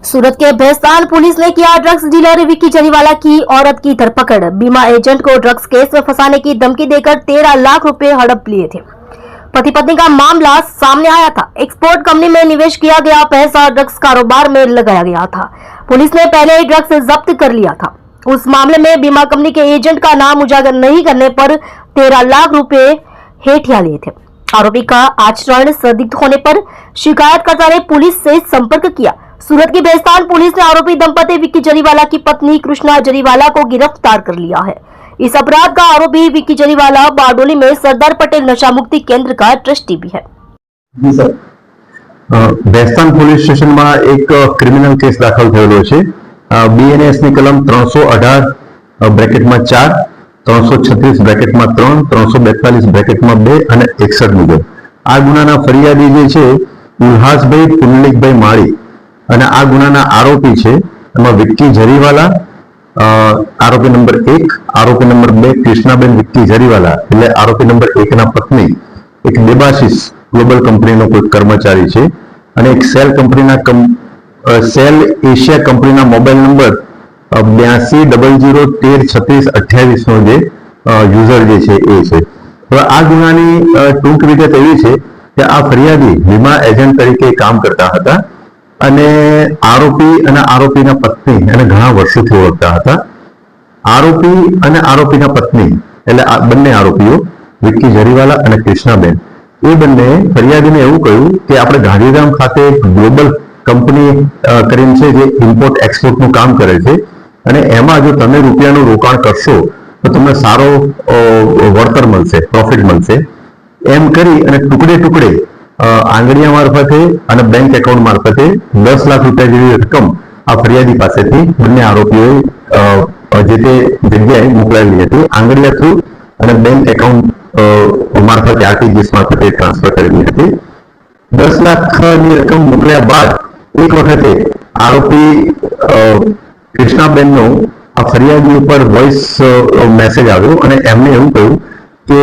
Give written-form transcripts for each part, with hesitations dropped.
सूरत के भैंसतान पुलिस ने किया ड्रग्स डीलर विक्की जरीवाला की औरत की धरपकड़। बीमा एजेंट को ड्रग्स केस में फंसाने की धमकी देकर 13 लाख रुपए हड़प लिए थे। पति पत्नी का मामला सामने आया था। एक्सपोर्ट कंपनी में निवेश किया गया पैसा ड्रग्स कारोबार में लगाया गया था। पुलिस ने पहले ही ड्रग्स जब्त कर लिया था। उस मामले में बीमा कंपनी के एजेंट का नाम उजागर नहीं करने पर 13 लाख रुपए हेठिया लिए थे। आरोपी का आचरण संदिग्ध होने पर शिकायतकर्ता ने पुलिस से संपर्क किया। सूरत की भैंसतान पुलिस ने आरोपी दंपति विक्की जरीवाला की पत्नी कृष्णा जरीवाला को गिरफ्तार कर लिया है। इस अपराध का आरोपी विक्की जरीवाला बारडोली में सरदार पटेल नशा मुक्ति केंद्र का ट्रस्टी भी है। जी सर, ભેંસતાન પોલીસ સ્ટેશનમાં એક ક્રિમિનલ કેસ દાખલ થયેલો છે। BNS ની કલમ 318 બ્રેકેટમાં 4, 336 બ્રેકેટમાં 3, 342 બ્રેકેટમાં 2 અને 61 મુજબ આ ગુનાના ફરિયાદી જે છે ઉલ્હાસભાઈ પુંડલિકભાઈ માળી અને આ ગુનાના આરોપી છે એમાં વિક્કી જરીવાલા આરોપી નંબર 1, આરોપી નંબર 2 કૃષ્ણાબેન વિક્કી જરીવાલા એટલે આરોપી નંબર 1 ના પત્ની એક દેબાશીષ ગ્લોબલ કંપનીનો કોઈ કર્મચારી છે અને એક સેલ કંપનીના સેલ એશિયા કંપનીના મોબાઈલ નંબર 8200133628 નો જે યુઝર જે છે એ છે। હવે આ ગુનાની ટૂંક વિગત એવી છે કે આ ફરિયાદી વીમા એજન્ટ તરીકે કામ કરતા હતા અને આરોપી અને આરોપીના પત્ની એને ઘણા વર્ષોથી ઓળખતા હતા। આરોપી અને આરોપીના પત્ની એટલે બંને આરોપીઓ વિક્કી જરીવાલા અને કૃષ્ણાબેન એ બંને ફરિયાદીને એવું કહ્યું કે આપણે ગાંધીધામ ખાતે ગ્લોબલ કંપની કરીને છે જે ઇમ્પોર્ટ એક્સપોર્ટનું કામ કરે છે અને એમાં જો તમે રૂપિયાનું રોકાણ કરશો તો તમને સારો વળતર મળશે, પ્રોફિટ મળશે એમ કરી અને ટુકડે ટુકડે આંગળીયા મારફતે અને બેંક એકાઉન્ટ મારફતે 10 લાખ રૂપિયા જેવી રકમ આ ફરિયાદી પાસેથી બંને આરોપીઓએ જે તે જગ્યાએ મોકલાવેલી હતી। આંગળીયા થ્રુ અને બેંક એકાઉન્ટ મારફતે આરટીજીએસ મારફતે ટ્રાન્સફર કરેલી હતી। 10 લાખની રકમ મોકલ્યા બાદ એક વખતે આરોપી કૃષ્ણાબેનનો આ ફરિયાદી ઉપર વોઇસ મેસેજ આવ્યો અને એમને એવું કહ્યું કે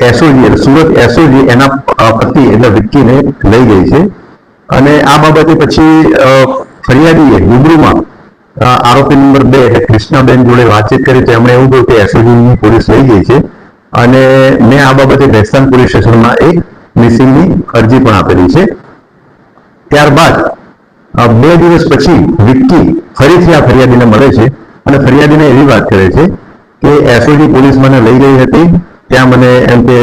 એસઓજી સુરત એસઓજી એના પતિ એટલે વિક્કીને લઈ ગઈ છે અને આ બાબતે પછી ફરિયાદીએ રૂબરૂમાં આરોપી નંબર 2 એટલે કૃષ્ણાબેન જોડે વાતચીત કરી તો એમણે એવું કહ્યું કે એસઓજીની પોલીસ લઈ ગઈ છે અને મેં આ બાબતે ભેંસતાન પોલીસ સ્ટેશનમાં એક મિસિંગની અરજી પણ આપેલી છે। ત્યારબાદ 2 દિવસ પછી વિક્કી ફરીથી આ ફરિયાદીને મળે છે અને ફરિયાદીને એવી વાત કરે છે કે એસઓજી પોલીસ મને લઈ ગઈ હતી, ત્યાં મને એમ કે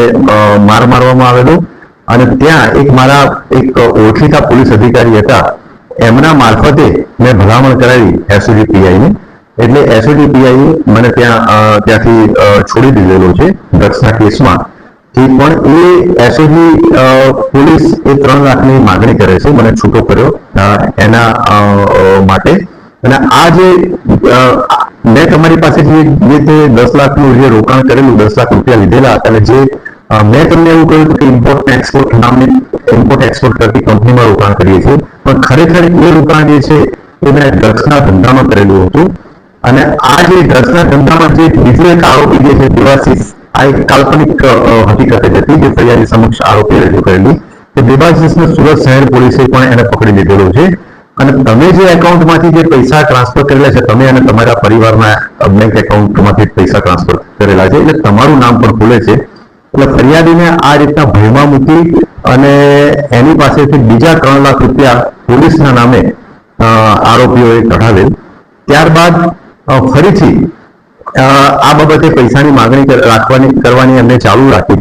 માર મારવામાં આવેલો અને ત્યાં એક મારા એક ઓળખીતા પોલીસ અધિકારી હતા એમના મારફતે મેં ભલામણ કરાવી એસઓજી પીઆઈને એટલે એસઓજી પીઆઈ મને ત્યાંથી છોડી દીધેલો છે ડ્રગ્સના કેસમાં। પણ એ એસઓજી પોલીસ એ 3 લાખની માગણી કરે છે મને છૂટો કર્યો એના માટે અને આ જે મેં તમારી પાસેથી જે તે 10 લાખનું જે રોકાણ કરેલું 10 લાખ રૂપિયા લીધેલા હતા અને જે મેં તમને એવું કહ્યું હતું કે ઇમ્પોર્ટ એક્સપોર્ટ નામની ઇમ્પોર્ટ એક્સપોર્ટ કરતી કંપનીમાં રોકાણ કરીએ છીએ પણ ખરેખર એ રોકાણ જે છે એ મેં ડ્રગ્સના ધંધામાં કરેલું હતું અને આ જે ડ્રગ્સના ધંધામાં જે બીજો એક આરોપી જે છે દેવાશીષ આ એક કાલ્પનિક હકીકત હતી જે ફરિયાદી સમક્ષ આરોપી રજૂ કરેલી કે દેવાશીષને સુરત શહેર પોલીસે પણ એને પકડી લીધેલો છે અને તમે જે એકાઉન્ટમાંથી જે પૈસા ટ્રાન્સફર કરેલા છે તમે અને તમારા પરિવારના બેંક એકાઉન્ટમાંથી પૈસા ટ્રાન્સફર કરેલા છે એટલે તમારું નામ પણ ખુલે છે એટલે ફરિયાદીને આ રીતના ભયમાં મૂકી અને એની પાસેથી બીજા 3 લાખ રૂપિયા પોલીસના નામે આરોપીઓએ કઢાવેલ। ત્યારબાદ ફરીથી આ બાબતે પૈસાની માગણી કરવાની એમને ચાલુ રાખી